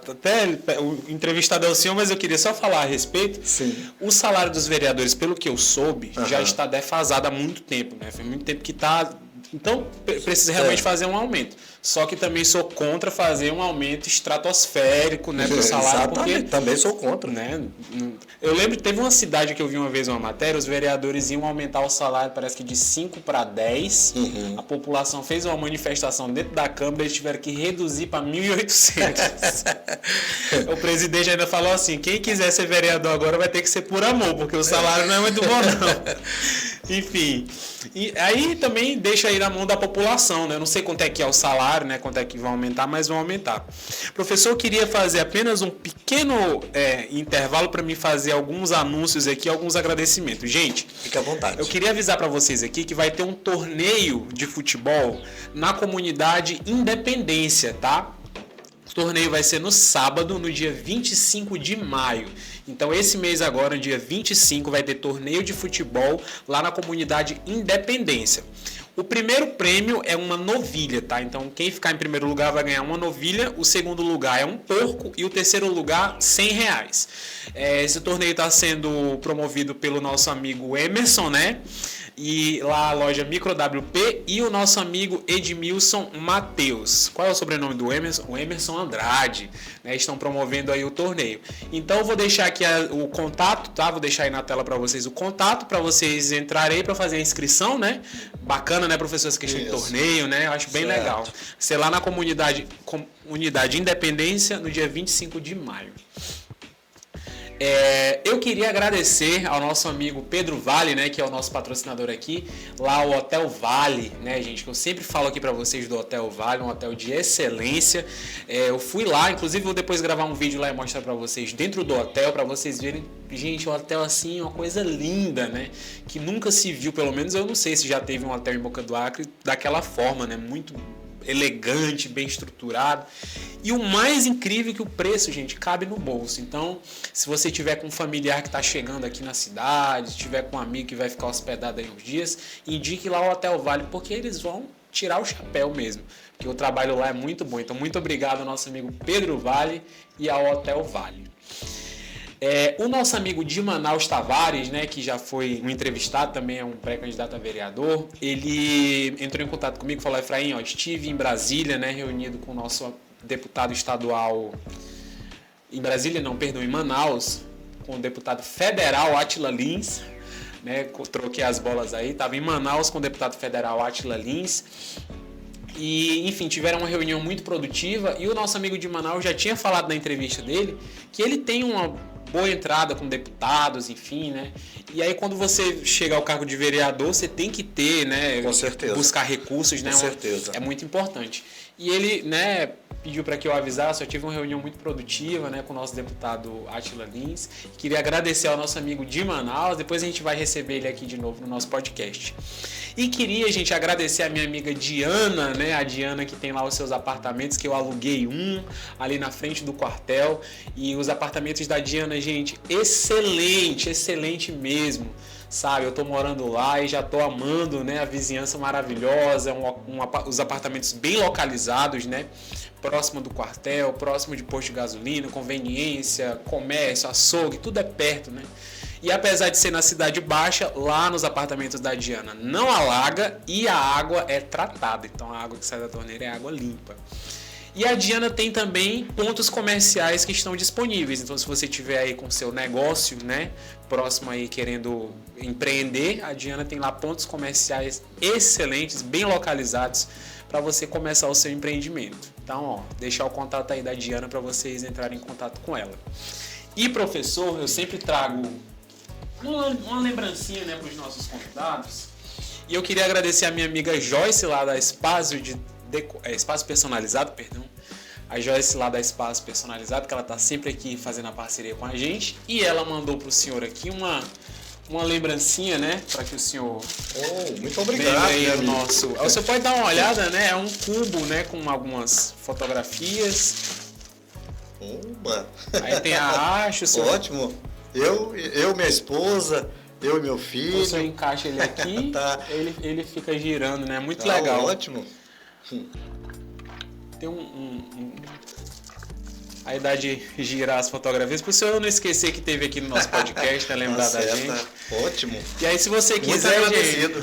até o entrevistado é o senhor, mas eu queria só falar a respeito. Sim. O salário dos vereadores, pelo que eu soube, já está defasado há muito tempo, né? Foi muito tempo que está... Então, precisa realmente fazer um aumento. Só que também sou contra fazer um aumento estratosférico, né, pro salário. Exatamente, porque, também sou contra. Né, eu lembro que teve uma cidade que eu vi uma vez uma matéria, os vereadores iam aumentar o salário, parece que de 5 para 10. A população fez uma manifestação dentro da Câmara e eles tiveram que reduzir para 1.800. O presidente ainda falou assim, quem quiser ser vereador agora vai ter que ser por amor, porque o salário não é muito bom, não. Enfim, e aí também deixa aí na mão da população, né? Eu não sei quanto é que é o salário, né? Quanto é que vai aumentar, mas vão aumentar. Professor, eu queria fazer apenas um pequeno intervalo para me fazer alguns anúncios aqui, alguns agradecimentos. Gente, fica à vontade. Eu queria avisar para vocês aqui que vai ter um torneio de futebol na comunidade Independência, tá? O torneio vai ser no sábado, no dia 25 de maio. Então, esse mês agora, no dia 25, vai ter torneio de futebol lá na comunidade Independência. O primeiro prêmio é uma novilha, tá? Então, quem ficar em primeiro lugar vai ganhar uma novilha, o segundo lugar é um porco e o terceiro lugar, R$100. Esse torneio está sendo promovido pelo nosso amigo Emerson, né? E lá a loja Micro WP e o nosso amigo Edmilson Matheus. Qual é o sobrenome do Emerson? O Emerson Andrade, né? Estão promovendo aí o torneio. Então eu vou deixar aqui o contato, tá? Vou deixar aí na tela para vocês o contato para vocês entrarem para fazer a inscrição, né? Bacana, né, professor, essa questão de torneio, né? Eu acho bem legal. Ser lá na comunidade Independência no dia 25 de maio. Eu queria agradecer ao nosso amigo Pedro Vale, né, que é o nosso patrocinador aqui, lá o Hotel Vale, né, gente, que eu sempre falo aqui para vocês do Hotel Vale, um hotel de excelência. Eu fui lá, inclusive vou depois gravar um vídeo lá e mostrar para vocês dentro do hotel, para vocês verem, gente, o hotel assim, uma coisa linda, né, que nunca se viu, pelo menos eu não sei se já teve um hotel em Boca do Acre daquela forma, né, muito elegante, bem estruturado. E o mais incrível é que o preço, gente, cabe no bolso. Então, se você tiver com um familiar que está chegando aqui na cidade, se tiver com um amigo que vai ficar hospedado aí uns dias, indique lá o Hotel Vale, porque eles vão tirar o chapéu mesmo, porque o trabalho lá é muito bom. Então, muito obrigado ao nosso amigo Pedro Vale e ao Hotel Vale. O nosso amigo de Manaus Tavares, né, que já foi um entrevistado, também é um pré-candidato a vereador, ele entrou em contato comigo e falou: Efraim, estive em Brasília, né, reunido com o nosso deputado estadual, em Manaus, com o deputado federal Átila Lins, né, troquei as bolas aí, estava em Manaus com o deputado federal Átila Lins, e, enfim, tiveram uma reunião muito produtiva, e o nosso amigo de Manaus já tinha falado na entrevista dele que ele tem uma boa entrada com deputados, enfim, né? E aí quando você chega ao cargo de vereador, você tem que ter, né? Com certeza. Buscar recursos, né? Com certeza. É muito importante. E ele, né, pediu para que eu avisasse. Eu tive uma reunião muito produtiva, né, com o nosso deputado Átila Lins. Queria agradecer ao nosso amigo de Manaus. Depois a gente vai receber ele aqui de novo no nosso podcast. E queria, gente, agradecer a minha amiga Diana, né? A Diana que tem lá os seus apartamentos, que eu aluguei ali na frente do quartel. E os apartamentos da Diana, gente, excelente, excelente mesmo. Sabe, eu tô morando lá e já tô amando, né? A vizinhança maravilhosa, os apartamentos bem localizados, né? Próximo do quartel, próximo de posto de gasolina, conveniência, comércio, açougue, tudo é perto, né? E apesar de ser na cidade baixa, lá nos apartamentos da Diana não alaga e a água é tratada. Então a água que sai da torneira é água limpa. E a Diana tem também pontos comerciais que estão disponíveis. Então se você tiver aí com seu negócio, né, próximo aí querendo empreender, a Diana tem lá pontos comerciais excelentes, bem localizados para você começar o seu empreendimento. Então, ó, deixar o contato aí da Diana para vocês entrarem em contato com ela. E professor, eu sempre trago uma lembrancinha, né, para os nossos convidados. E eu queria agradecer a minha amiga Joyce lá da Espaço Personalizado, perdão. A Joyce lá da Espaço Personalizado, que ela tá sempre aqui fazendo a parceria com a gente. E ela mandou pro senhor aqui uma lembrancinha, né, para que o senhor... muito obrigado, aí o nosso. Você pode dar uma olhada, né? É um cubo, né, com algumas fotografias. Oba! Aí tem a haste, o senhor... Ótimo! Eu, minha esposa, eu e meu filho. O senhor encaixa ele aqui, tá. ele fica girando, né? Muito legal. Ótimo. Tem a idade de girar as fotografias, para o senhor não esquecer que teve aqui no nosso podcast, né? Lembrar da gente. Ótimo. E aí, se você quiser, agradecido.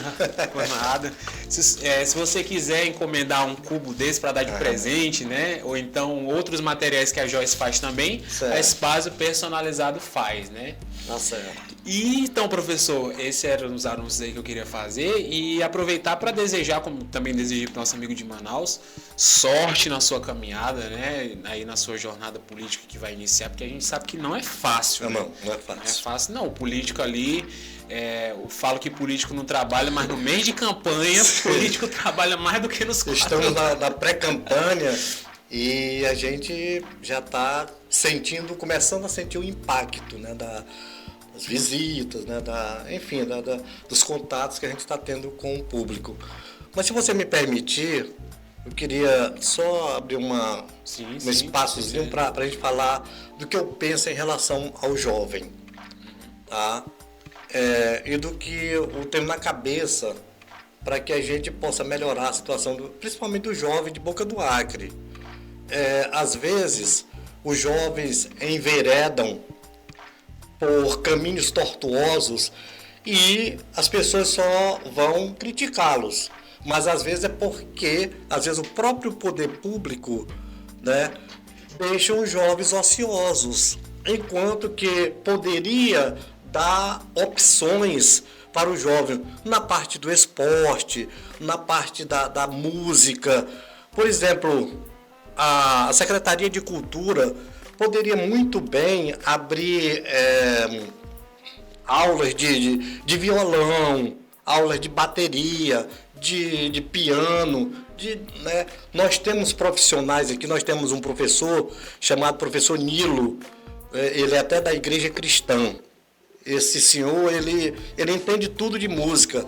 Por nada. Se você quiser encomendar um cubo desse para dar de presente, né? Ou então outros materiais que a Joyce faz também, a Espaço Personalizado faz, né? Tá certo. E então, professor, esses eram os anúncios aí que eu queria fazer e aproveitar para desejar, como também desejei para o nosso amigo de Manaus, sorte na sua caminhada, né? Aí na sua jornada política que vai iniciar, porque a gente sabe que não é fácil. Não é fácil. Não é fácil, não. O político ali, eu falo que político não trabalha, mas no mês de campanha, político trabalha mais do que nos 4 Estamos na pré-campanha e a gente já está começando a sentir o impacto, né, das visitas, né, dos contatos que a gente está tendo com o público. Mas se você me permitir, eu queria só abrir um espaçozinho para a gente falar do que eu penso em relação ao jovem, tá? E do que eu tenho na cabeça para que a gente possa melhorar a situação, principalmente do jovem de Boca do Acre. Às vezes, os jovens enveredam por caminhos tortuosos e as pessoas só vão criticá-los. Mas às vezes o próprio poder público, né, deixa os jovens ociosos, enquanto que poderia dar opções para o jovem na parte do esporte, na parte da música. Por exemplo, a Secretaria de Cultura poderia muito bem abrir aulas de violão, aulas de bateria, de piano. Né? Nós temos profissionais aqui, nós temos um professor chamado professor Nilo, ele é até da Igreja Cristã. Esse senhor, ele entende tudo de música.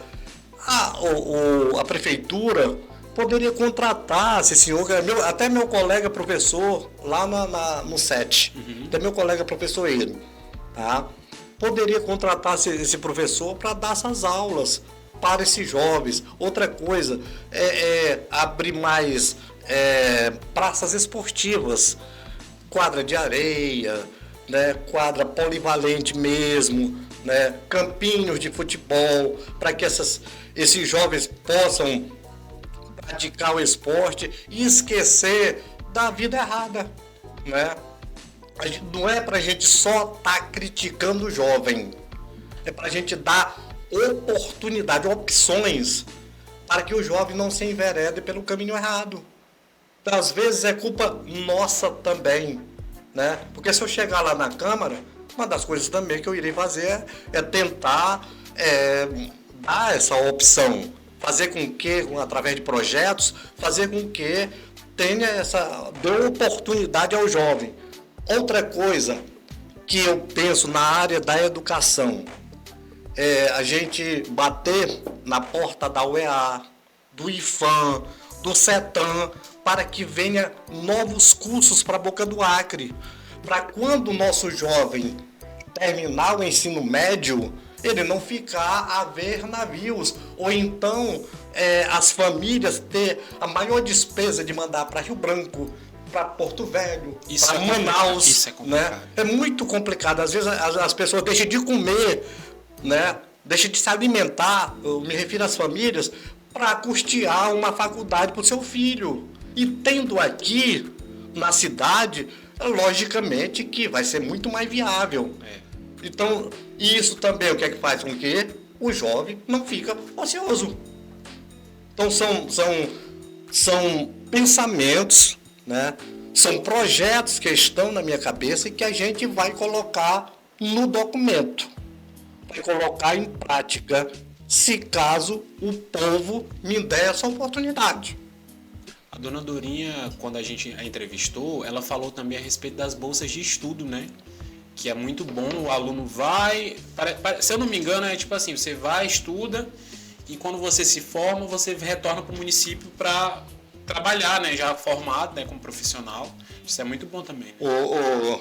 A prefeitura poderia contratar esse senhor, até meu colega professor lá no SET, até meu colega professor ele, tá? Poderia contratar esse professor para dar essas aulas para esses jovens. Outra coisa abrir mais praças esportivas, quadra de areia, né, quadra polivalente mesmo, né, campinhos de futebol, para que esses jovens possam praticar o esporte e esquecer da vida errada, né? Não é para a gente só estar criticando o jovem, é para a gente dar oportunidade, opções para que o jovem não se enverede pelo caminho errado. Às vezes é culpa nossa também, né? Porque se eu chegar lá na Câmara, uma das coisas também que eu irei fazer é tentar dar essa opção, fazer com que, através de projetos, fazer com que deu oportunidade ao jovem. Outra coisa que eu penso na área da educação é a gente bater na porta da UEA, do IFAM, do CETAM, para que venha novos cursos para a Boca do Acre, para quando o nosso jovem terminar o ensino médio, ele não ficar a ver navios, ou então as famílias ter a maior despesa de mandar para Rio Branco, para Porto Velho, para Manaus. Isso é complicado. Né? É muito complicado. Às vezes as pessoas deixam de comer, né? Deixam de se alimentar, eu me refiro às famílias, para custear uma faculdade para o seu filho. E tendo aqui na cidade, logicamente que vai ser muito mais viável. Então, isso também o que é que faz com que o jovem não fica ocioso. Então, são pensamentos, né? São projetos que estão na minha cabeça e que a gente vai colocar no documento. Vai colocar em prática, se caso o povo me der essa oportunidade. A dona Dorinha, quando a gente a entrevistou, ela falou também a respeito das bolsas de estudo, né? Que é muito bom, o aluno vai... Se eu não me engano, é tipo assim, você vai, estuda, e quando você se forma, você retorna para o município para trabalhar, né? Já formado, né? Como profissional. Isso é muito bom também. Né?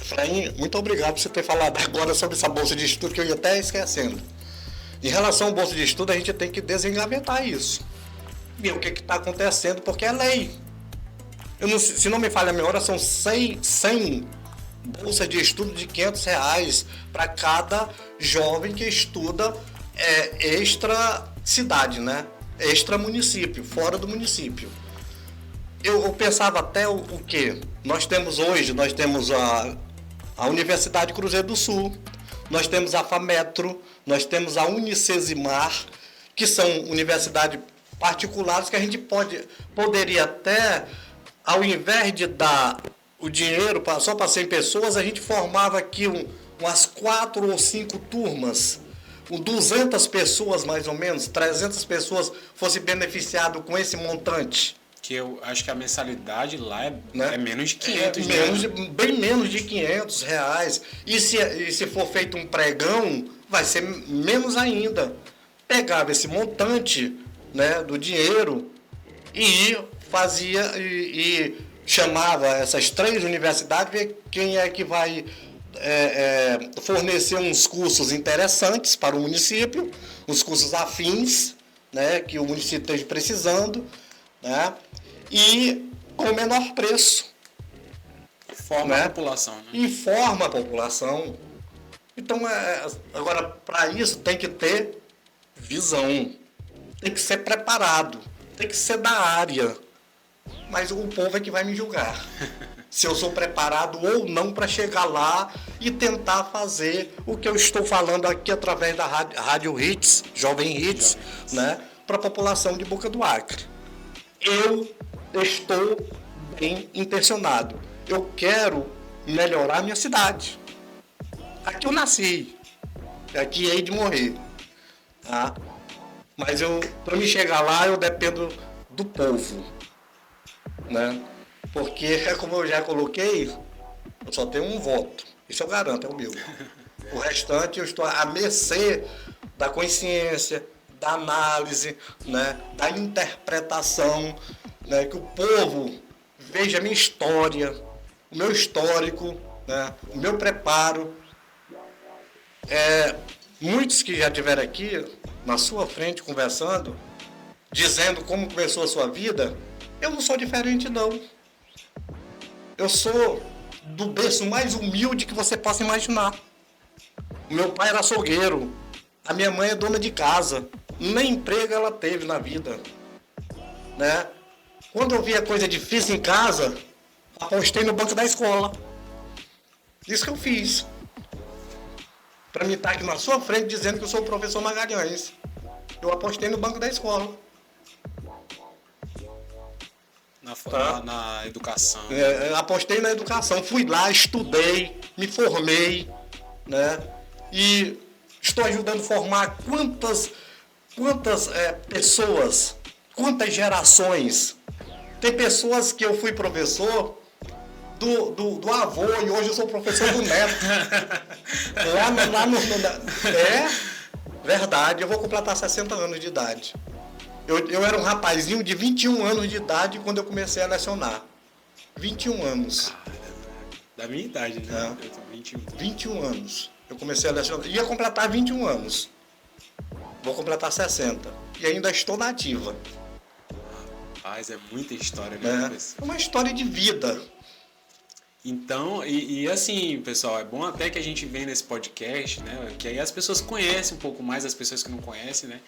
Efraim, muito obrigado por você ter falado agora sobre essa bolsa de estudo, que eu ia até esquecendo. Em relação à bolsa de estudo, a gente tem que desengavetar isso. Ver o que está acontecendo, porque é lei. Se não me falha a memória, são 100 bolsas de estudo de R$500 para cada jovem que estuda extra cidade, né? Extra município, fora do município. Eu pensava até o quê? Nós temos a Universidade Cruzeiro do Sul, nós temos a FAMetro, nós temos a Unicesimar, que são universidades particulares que a gente poderia até, ao invés de dar o dinheiro só para 100 pessoas, a gente formava aqui umas 4 ou 5 turmas, com 200 pessoas mais ou menos, 300 pessoas fossem beneficiadas com esse montante. Que eu acho que a mensalidade lá é menos de 500 bem menos de R$500. E se for feito um pregão, vai ser menos ainda. Pegava esse montante, né, do dinheiro e fazia e chamava essas 3 universidades, ver quem é que vai fornecer uns cursos interessantes para o município, uns cursos afins, né, que o município esteja precisando, né, e com o menor preço. Forma, né, a população. Né? E forma a população. Então, agora, para isso tem que ter visão, tem que ser preparado, tem que ser da área. Mas o povo é que vai me julgar. Se eu sou preparado ou não para chegar lá e tentar fazer o que eu estou falando aqui através da Rádio Hits, Jovem Hits, né, para a população de Boca do Acre. Eu estou bem intencionado. Eu quero melhorar a minha cidade. Aqui eu nasci. Aqui hei de morrer. Tá? Mas para me chegar lá, eu dependo do povo. Né? Porque, como eu já coloquei, eu só tenho um voto. Isso eu garanto, é o meu. O restante eu estou à mercê da consciência, da análise, né? Da interpretação, né? Que o povo veja a minha história, o meu histórico, né? O meu preparo. Muitos que já estiveram aqui na sua frente conversando, dizendo como começou a sua vida, eu não sou diferente, não. Eu sou do berço mais humilde que você possa imaginar. O meu pai era açougueiro. A minha mãe é dona de casa. Nem emprego ela teve na vida. Né? Quando eu via coisa difícil em casa, apostei no banco da escola. Isso que eu fiz. Para mim estar aqui na sua frente dizendo que eu sou o professor Magalhães. Eu apostei no banco da escola. Na educação. Apostei na educação, fui lá, estudei, me formei, né? E estou ajudando a formar quantas pessoas, quantas gerações Tem pessoas que eu fui professor do avô e hoje eu sou professor do neto. Verdade, eu vou completar 60 anos de idade. Eu era um rapazinho de 21 anos de idade quando eu comecei a lecionar. 21 anos. Cara, da minha idade, né? É. Eu tô 21. 21 anos. Eu comecei a lecionar. Ia completar 21 anos. Vou completar 60. E ainda estou na ativa. Rapaz, é muita história, né? É uma história de vida. Então, e assim, pessoal, é bom até que a gente venha nesse podcast, né? Que aí as pessoas conhecem um pouco mais, as pessoas que não conhecem, né?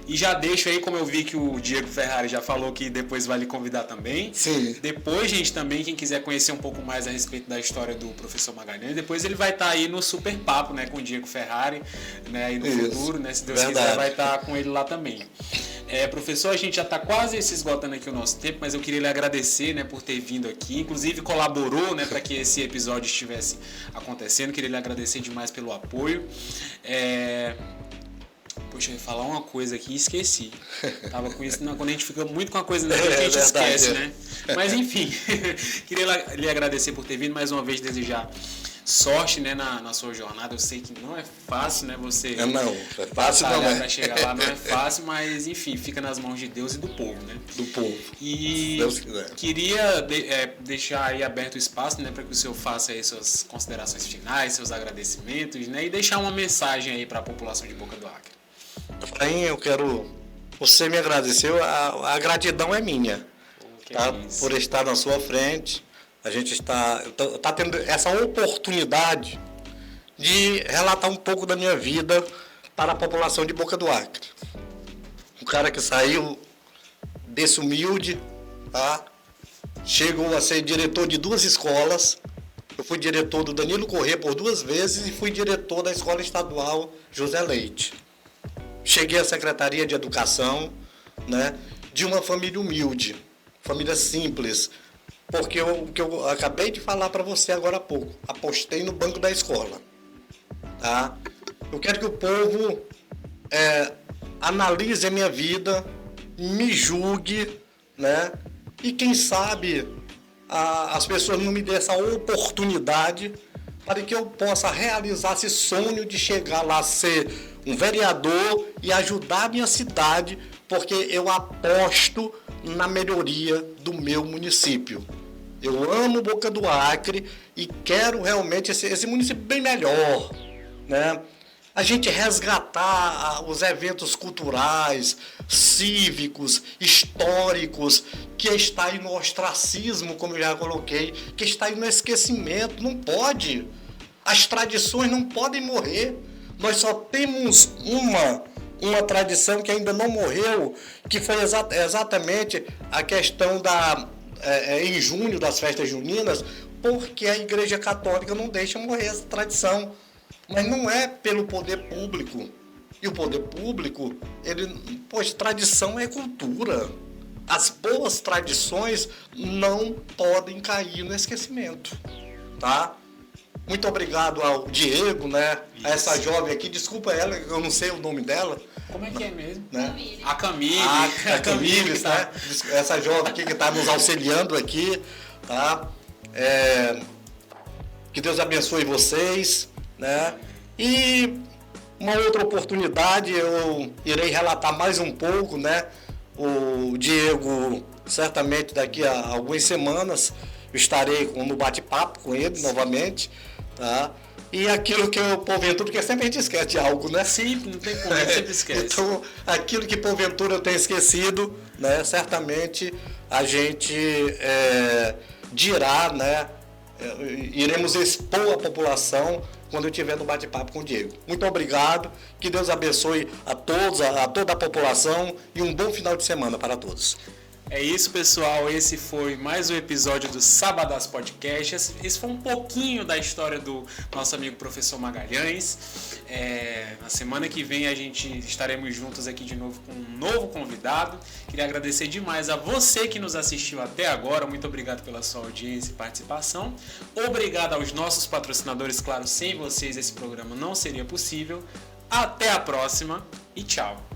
E já deixo aí, como eu vi que o Diego Ferrari já falou que depois vai lhe convidar também. Sim. Depois, gente, também, quem quiser conhecer um pouco mais a respeito da história do professor Magalhães, depois ele vai estar aí no Super Papo, né? Com o Diego Ferrari, né? Aí no futuro, né? Se Deus quiser, vai estar com ele lá também. Professor, a gente já está quase se esgotando aqui o nosso tempo, mas eu queria lhe agradecer, né, por ter vindo aqui. Inclusive colaborou, né, para que esse episódio estivesse acontecendo. Queria lhe agradecer demais pelo apoio. Poxa, eu ia falar uma coisa aqui e esqueci. Tava com isso, quando a gente fica muito com a coisa na mente, a gente esquece, né? Mas enfim, queria lhe agradecer por ter vindo mais uma vez, desejar sorte, né, na sua jornada. Eu sei que não é fácil, né, você É fácil não, para chegar lá, não é fácil, mas enfim, fica nas mãos de Deus e do povo, né? Do povo. E Deus quiser. Queria deixar aí aberto o espaço, né, para que o senhor faça aí suas considerações finais, seus agradecimentos, né, e deixar uma mensagem aí para a população de Boca do Acre. Efraim, eu quero. Você me agradeceu, a gratidão é minha, tá? Por estar na sua frente. A gente está tendo essa oportunidade de relatar um pouco da minha vida para a população de Boca do Acre. Um cara que saiu desse humilde, tá? Chegou a ser diretor de 2 escolas. Eu fui diretor do Danilo Corrêa por 2 vezes e fui diretor da Escola Estadual José Leite. Cheguei à Secretaria de Educação, né, de uma família humilde, família simples, porque o que eu acabei de falar para você agora há pouco, apostei no banco da escola. Tá? Eu quero que o povo analise a minha vida, me julgue, né? E quem sabe as pessoas não me dêem essa oportunidade para que eu possa realizar esse sonho de chegar lá a ser um vereador e ajudar a minha cidade, porque eu aposto na melhoria do meu município. Eu amo Boca do Acre e quero realmente esse município bem melhor, né? A gente resgatar os eventos culturais, cívicos, históricos, que está aí no ostracismo, como eu já coloquei, que está aí no esquecimento. Não pode. As tradições não podem morrer. Nós só temos uma tradição que ainda não morreu, que foi exatamente a questão em junho das festas juninas, porque a Igreja Católica não deixa morrer essa tradição. Mas não é pelo poder público. E o poder público, tradição é cultura. As boas tradições não podem cair no esquecimento, tá? Muito obrigado ao Diego, né? Isso. A essa jovem aqui, desculpa ela, eu não sei o nome dela. Como é que é mesmo? Né? A Camille. A Camille, né? Essa jovem aqui que está nos auxiliando aqui, tá? Que Deus abençoe vocês, né? E uma outra oportunidade, eu irei relatar mais um pouco, né? O Diego, certamente daqui a algumas semanas, eu estarei no bate-papo com ele novamente, tá? E aquilo que eu, porventura, porque sempre a gente esquece de algo, né? Sempre, não tem como, sempre esquece. Então, aquilo que porventura eu tenho esquecido, né? Certamente a gente dirá, né? Iremos expor a população quando eu estiver no bate-papo com o Diego. Muito obrigado, que Deus abençoe a todos, a toda a população e um bom final de semana para todos. É isso, pessoal. Esse foi mais um episódio do Sabadas Podcast. Esse foi um pouquinho da história do nosso amigo professor Magalhães. Na semana que vem a gente estaremos juntos aqui de novo com um novo convidado. Queria agradecer demais a você que nos assistiu até agora. Muito obrigado pela sua audiência e participação. Obrigado aos nossos patrocinadores. Claro, sem vocês esse programa não seria possível. Até a próxima e tchau.